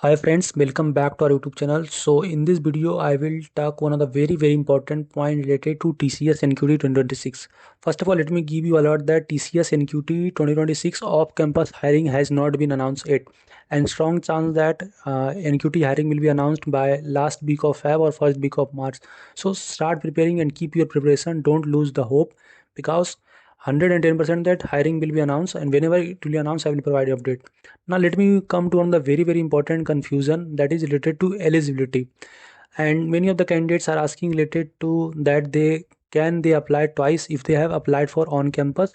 Hi friends, welcome back to our YouTube channel. So in this video, I will talk one of the very important point related to TCS NQT 2026. First of all, let me give you alert that TCS NQT 2026 off-campus hiring has not been announced yet, and strong chance that NQT hiring will be announced by last week of Feb or first week of March. So start preparing and keep your preparation. Don't lose the hope because 110% that hiring will be announced, and whenever it will be announced, I will provide update. Now let me come to one of the very important confusion that is related to eligibility, and many of the candidates are asking related to that they apply twice if they have applied for on campus.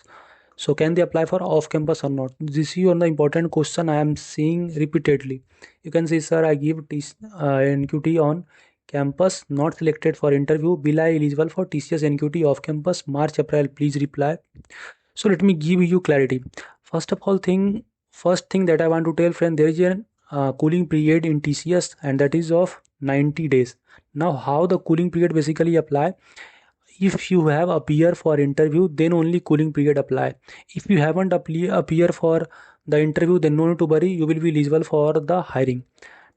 So can they apply for off campus or not? This is one of the important question I am seeing repeatedly. You can say, sir, I give NQT on campus, not selected for interview. Will I eligible for TCS NQT off campus March April? Please reply. So let me give you clarity. First of all, first thing that I want to tell friend, there is a cooling period in TCS, and that is of 90 days. Now how the cooling period basically apply? If you have appear for interview, then only cooling period apply. If you haven't appear for the interview, then no need to worry, you will be eligible for the hiring.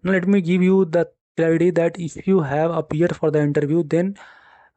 Now let me give you the clarity that if you have appeared for the interview, then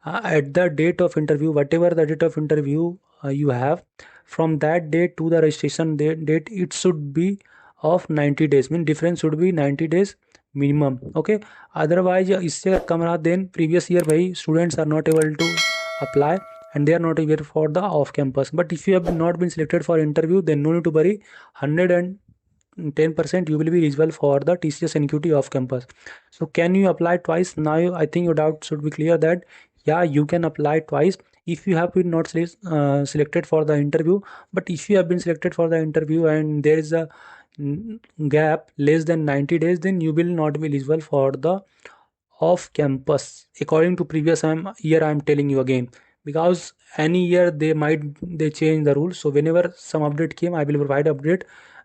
at the date of interview, whatever the date of interview you have, from that date to the registration date it should be of 90 days, mean difference should be 90 days minimum. Okay, otherwise इससे अगर कम रहा then previous year भाई students are not able to apply and they are not able for the off campus. But if you have not been selected for interview, then no need to worry, 110% you will be eligible for the TCS NQT off campus. So can you apply twice? Now I think your doubt should be clear that yeah, you can apply twice if you have been not selected for the interview. But if you have been selected for the interview and there is a gap less than 90 days, then you will not be eligible for the off campus according to previous year. I am telling you again, because any year they change the rules. So whenever some update came, I will provide update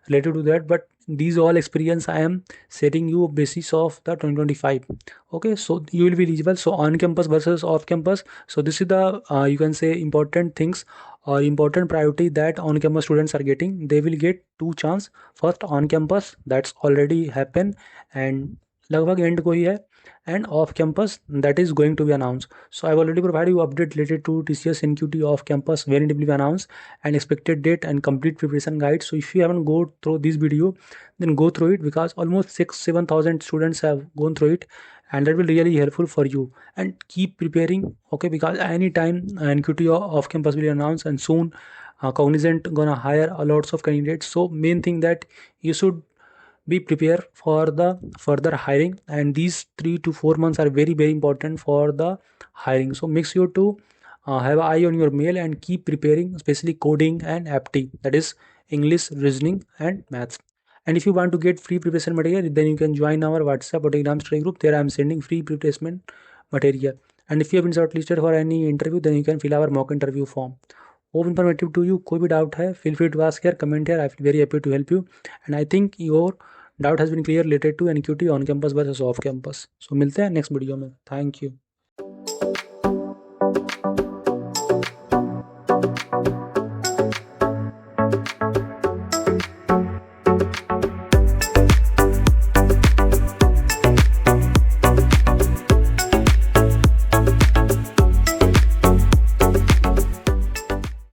related to that. But these all experience I am setting you basis of the 2025. Okay, so you will be eligible. So on campus versus off campus, so this is the you can say important things or important priority that on campus students are getting. They will get two chance. First on campus, that's already happened and लगभग and को ही है, and off campus that is going to be announced. So I've already provided you update related to TCS NQT off campus when it will be announced and expected date and complete preparation guide. So if you haven't go through this video, then go through it because almost 6-7,000 students have gone through it, and that will really helpful for you. And keep preparing, okay, because anytime NQT off campus will be announced, and soon Cognizant gonna hire a lots of candidates. So main thing that you should be prepared for the further hiring, and these 3 to 4 months are very important for the hiring. So make sure to have an eye on your mail and keep preparing, especially coding and apti, that is English, reasoning and maths. And if you want to get free preparation material, then you can join our WhatsApp or Telegram study group. There I am sending free preparation material. And if you have been shortlisted for any interview, then you can fill our mock interview form. Hope informative to you. कोई भी doubt है feel free to ask here, comment here. I feel very happy to help you, and I think your doubt has been clear related to NQT on campus versus off campus. So मिलते हैं next video में. Thank you.